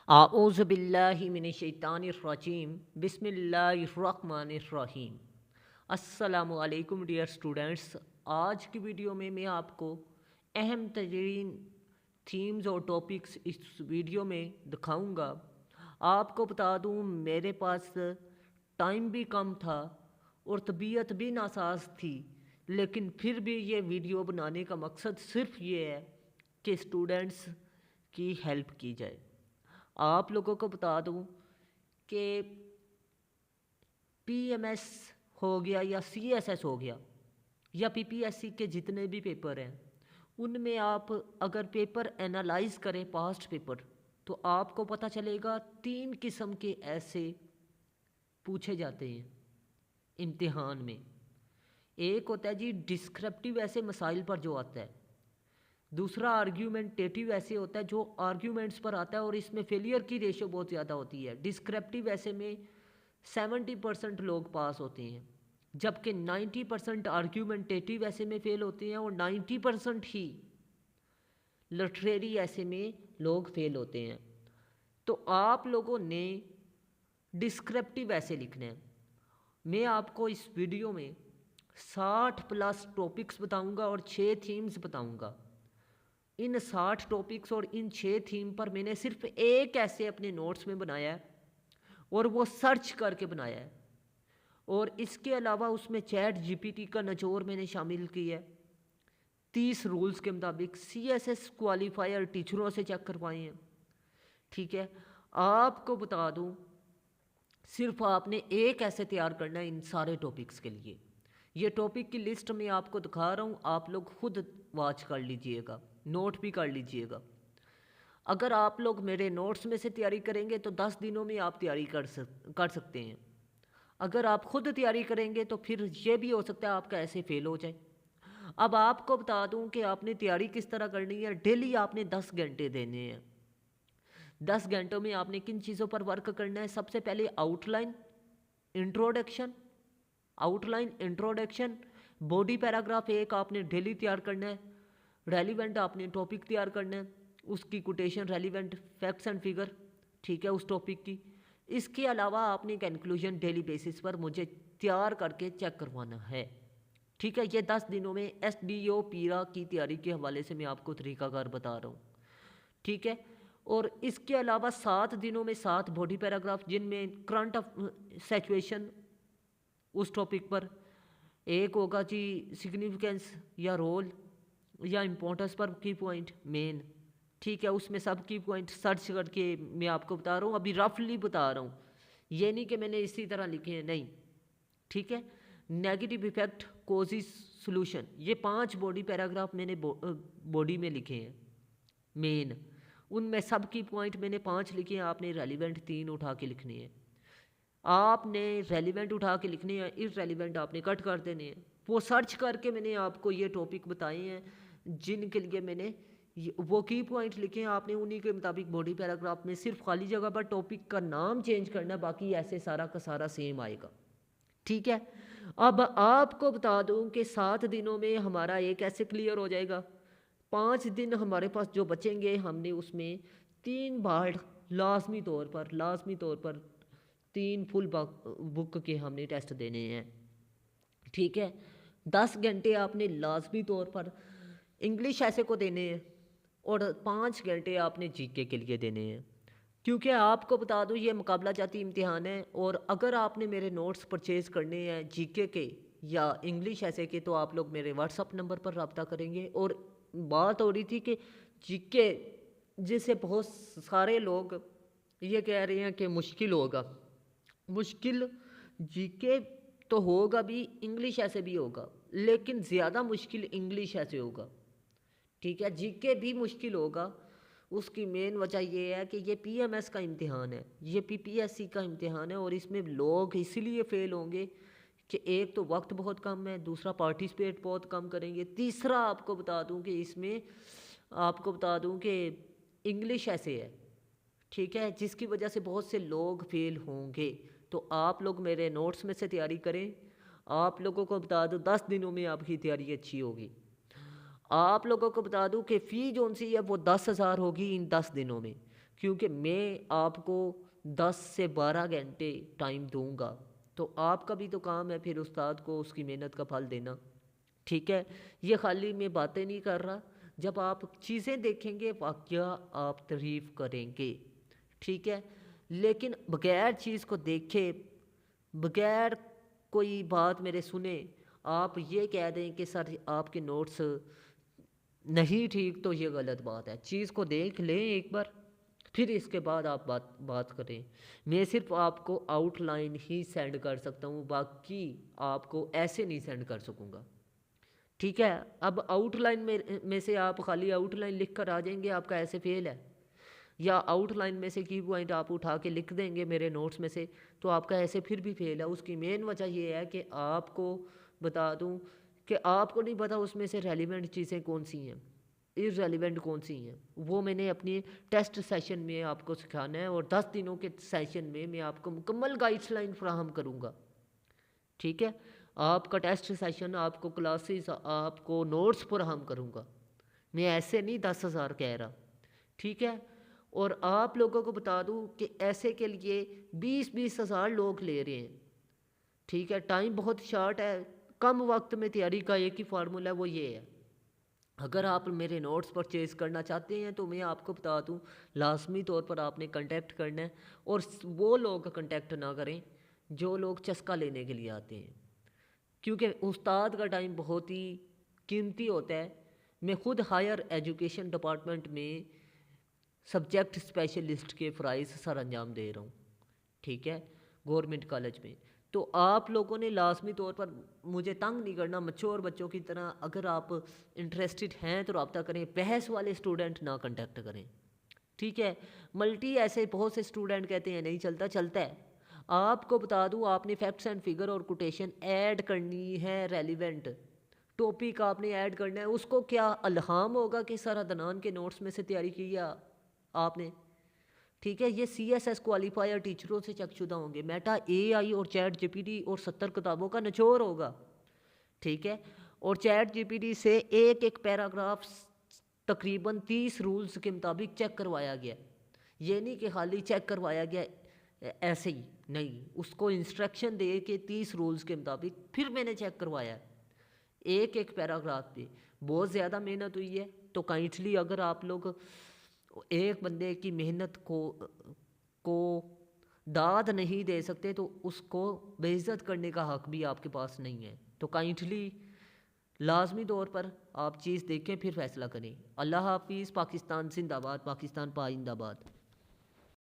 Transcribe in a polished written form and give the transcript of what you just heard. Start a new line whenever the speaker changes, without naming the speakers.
आऊज़ु बिल्लाहि मिनश्शैतानिर्रजीम बिस्मिल्लाहिर्रहमानिर्रहीम। अस्सलामु अलैकुम डियर स्टूडेंट्स। आज की वीडियो में मैं आपको अहम तरीन थीम्स और टॉपिक्स इस वीडियो में दिखाऊंगा। आपको बता दूं मेरे पास टाइम भी कम था और तबीयत भी नासाज थी, लेकिन फिर भी ये वीडियो बनाने का मकसद सिर्फ ये है कि स्टूडेंट्स की हेल्प की जाए। आप लोगों को बता दूं कि पीएमएस हो गया या सीएसएस हो गया या पीपीएससी के जितने भी पेपर हैं, उनमें आप अगर पेपर एनालाइज करें पास्ट पेपर, तो आपको पता चलेगा 3 किस्म के ऐसे पूछे जाते हैं इम्तिहान में। एक होता है जी डिस्क्रिप्टिव ऐसे मसाइल पर जो आता है। दूसरा आर्ग्यूमेंटेटिव ऐसे होता है जो आर्ग्यूमेंट्स पर आता है और इसमें फेलियर की रेशो बहुत ज़्यादा होती है। डिस्क्रिप्टिव ऐसे में 70% लोग पास होते हैं, जबकि 90% आर्ग्यूमेंटेटिव ऐसे में फेल होते हैं और 90% ही लिटरेरी ऐसे में लोग फेल होते हैं। तो आप लोगों ने डिस्क्रिप्टिव ऐसे लिखने हैं। मैं आपको इस वीडियो में 60+ टॉपिक्स बताऊंगा और 6 थीम्स बताऊंगा। इन 60 टॉपिक्स और इन 6 थीम पर मैंने सिर्फ एक ऐसे अपने नोट्स में बनाया है और वो सर्च करके बनाया है। और इसके अलावा उसमें चैट जीपीटी का निचोड़ मैंने शामिल किया है। 30 रूल्स के मुताबिक सीएसएस क्वालिफायर टीचरों से चेक करवाए हैं। ठीक है, आपको बता दूं सिर्फ आपने एक ऐसे तैयार करना है इन सारे टॉपिक्स के लिए। ये टॉपिक की लिस्ट मैं आपको दिखा रहा हूँ, आप लोग खुद वॉच कर लीजिएगा, नोट भी कर लीजिएगा। अगर आप लोग मेरे नोट्स में से तैयारी करेंगे तो 10 दिनों में आप तैयारी कर सकते हैं। अगर आप खुद तैयारी करेंगे तो फिर ये भी हो सकता है आपका ऐसे फेल हो जाए। अब आपको बता दूं कि आपने तैयारी किस तरह करनी है। डेली आपने 10 घंटे देने हैं। 10 घंटों में आपने किन चीज़ों पर वर्क करना है? सबसे पहले outline, introduction, outline, introduction, body paragraph एक आपने डेली तैयार करना है। रेलिवेंट आपने टॉपिक तैयार करना है, उसकी quotation, relevant facts and figure, ठीक है, उस टॉपिक की। इसके अलावा आपने कंक्लूजन डेली बेसिस पर मुझे तैयार करके चेक करवाना है। ठीक है, ये 10 दिनों में एसडीओ पीरा की तैयारी के हवाले से मैं आपको तरीकाकार बता रहा हूँ। ठीक है, और इसके अलावा 7 दिनों में 7 बॉडी पैराग्राफ, जिनमें करंट सिचुएशन उस टॉपिक पर, एक होगा जी सिग्निफिकेंस या रोल या इम्पोर्टेंस पर की पॉइंट मेन। ठीक है, उसमें सब की पॉइंट सर्च करके मैं आपको बता रहा हूँ, अभी रफली बता रहा हूँ, ये नहीं कि मैंने इसी तरह लिखे हैं, नहीं। ठीक है, नेगेटिव इफेक्ट, कोजिस, सोल्यूशन, ये 5 बॉडी पैराग्राफ मैंने बॉडी में लिखे हैं मेन। उनमें सब की पॉइंट मैंने 5 लिखे हैं, आपने रेलिवेंट 3 उठा के लिखने हैं। आपने रेलिवेंट उठा के लिखने हैं, इररेलिवेंट आपने कट कर देने हैं। वो सर्च करके मैंने आपको ये टॉपिक बताए हैं जिनके लिए मैंने वो की पॉइंट लिखे हैं। आपने उन्हीं के मुताबिक बॉडी पैराग्राफ में सिर्फ खाली जगह पर टॉपिक का नाम चेंज करना, बाकी ऐसे सारा का सारा सेम आएगा। ठीक है, अब आपको बता दूं कि 7 दिनों में हमारा एक ऐसे क्लियर हो जाएगा। 5 दिन हमारे पास जो बचेंगे, हमने उसमें 3 बार लाजमी तौर पर 3 फुल बुक के हमने टेस्ट देने हैं। ठीक है, 10 घंटे आपने लाजमी तौर पर इंग्लिश ऐसे को देने हैं और 5 घंटे आपने जीके के लिए देने हैं। क्योंकि आपको बता दूं ये मुकाबला जाती इम्तिहान है, और अगर आपने मेरे नोट्स परचेज़ करने हैं जीके के या इंग्लिश ऐसे के, तो आप लोग मेरे व्हाट्सअप नंबर पर रब्ता करेंगे। और बात हो रही थी कि जीके जिसे बहुत सारे लोग ये कह रहे हैं कि मुश्किल होगा। मुश्किल जीके तो होगा भी, इंग्लिश ऐसे भी होगा, लेकिन ज़्यादा मुश्किल इंग्लिश ऐसे होगा। ठीक है, जीके भी मुश्किल होगा। उसकी मेन वजह ये है कि ये पीएमएस का इम्तिहान है, ये पीपीएससी का इम्तिहान है, और इसमें लोग इसलिए फेल होंगे कि एक तो वक्त बहुत कम है, दूसरा पार्टिसिपेट बहुत कम करेंगे, तीसरा आपको बता दूं कि इसमें आपको बता दूं कि इंग्लिश ऐसे है। ठीक है, जिसकी वजह से बहुत से लोग फेल होंगे। तो आप लोग मेरे नोट्स में से तैयारी करें। आप लोगों को बता दूं 10 दिनों में आपकी तैयारी अच्छी होगी। आप लोगों को बता दूं कि फ़ी जोन सी है वो 10,000 होगी इन 10 दिनों में। क्योंकि मैं आपको 10 से 12 घंटे टाइम दूंगा, तो आपका भी तो काम है फिर उस्ताद को उसकी मेहनत का फल देना। ठीक है, ये खाली मैं बातें नहीं कर रहा, जब आप चीज़ें देखेंगे वाकया आप तारीफ़ करेंगे। ठीक है, लेकिन बगैर चीज़ को देखे, बगैर कोई बात मेरे सुने, आप ये कह दें कि सर आपके नोट्स नहीं ठीक, तो ये गलत बात है। चीज़ को देख लें एक बार, फिर इसके बाद आप बात बात करें। मैं सिर्फ आपको आउटलाइन ही सेंड कर सकता हूँ, बाकी आपको ऐसे नहीं सेंड कर सकूँगा। ठीक है, अब आउटलाइन में से आप खाली आउटलाइन लिख कर आ जाएंगे, आपका ऐसे फेल है। या आउटलाइन में से की पॉइंट आप उठा के लिख देंगे मेरे नोट्स में से, तो आपका ऐसे फिर भी फेल है। उसकी मेन वजह ये है कि आपको बता दूं कि आपको नहीं पता उसमें से रेलिवेंट चीज़ें कौन सी हैं, इररेलिवेंट कौन सी हैं। वो मैंने अपनी टेस्ट सेशन में आपको सिखाना है, और 10 दिनों के सेशन में मैं आपको मुकम्मल गाइडलाइन फ्राहम करूँगा। ठीक है, आपका टेस्ट सेशन, आपको क्लासेस, आपको नोट्स फ्राहम करूँगा। मैं ऐसे नहीं 10,000 कह रहा। ठीक है, और आप लोगों को बता दूं कि ऐसे के लिए 20-20 हज़ार लोग ले रहे हैं। ठीक है, टाइम बहुत शॉर्ट है, कम वक्त में तैयारी का एक ही फार्मूला है, वो ये है। अगर आप मेरे नोट्स परचेज़ करना चाहते हैं तो मैं आपको बता दूं, लाजमी तौर पर आपने कांटेक्ट करना है, और वो लोग कांटेक्ट ना करें जो लोग चस्का लेने के लिए आते हैं, क्योंकि उस्ताद का टाइम बहुत ही कीमती होता है। मैं खुद हायर एजुकेशन डिपार्टमेंट में सब्जेक्ट स्पेशलिस्ट के फ़राइज़ सर अंजाम दे रहा हूँ। ठीक है, गवर्नमेंट कॉलेज में। तो आप लोगों ने लाजमी तौर पर मुझे तंग नहीं करना, मच्योर बच्चों की तरह। अगर आप इंटरेस्टेड हैं तो रब्ता करें, बहस वाले स्टूडेंट ना कांटेक्ट करें। ठीक है, मल्टी ऐसे बहुत से स्टूडेंट कहते हैं नहीं चलता, चलता है। आपको बता दूं, आपने फैक्ट्स एंड फिगर और कोटेशन ऐड करनी है, रेलिवेंट टॉपिक आपने ऐड करना है। उसको क्या अल्हाम होगा कि सर अदनान के नोट्स में से तैयारी की है आपने। ठीक है, ये CSS क्वालिफायर टीचरों से चकशुदा होंगे, मेटा AI और चैट GPT और 70 किताबों का निचोड़ होगा। ठीक है, और चैट GPT से एक एक पैराग्राफ तकरीबन 30 रूल्स के मुताबिक चेक करवाया गया। ये नहीं कि खाली चेक करवाया गया ऐसे ही, नहीं, उसको इंस्ट्रक्शन दे के 30 रूल्स के मुताबिक फिर मैंने चेक करवाया एक एक पैराग्राफ पे। बहुत ज़्यादा मेहनत हुई है, तो काइंडली अगर आप लोग एक बंदे की मेहनत को दाद नहीं दे सकते, तो उसको बेइज्जत करने का हक भी आपके पास नहीं है। तो काइंडली लाजमी तौर पर आप चीज़ देखें फिर फैसला करें। अल्लाह हाफिज़। पाकिस्तान जिंदाबाद, पाकिस्तान पाइंदाबाद।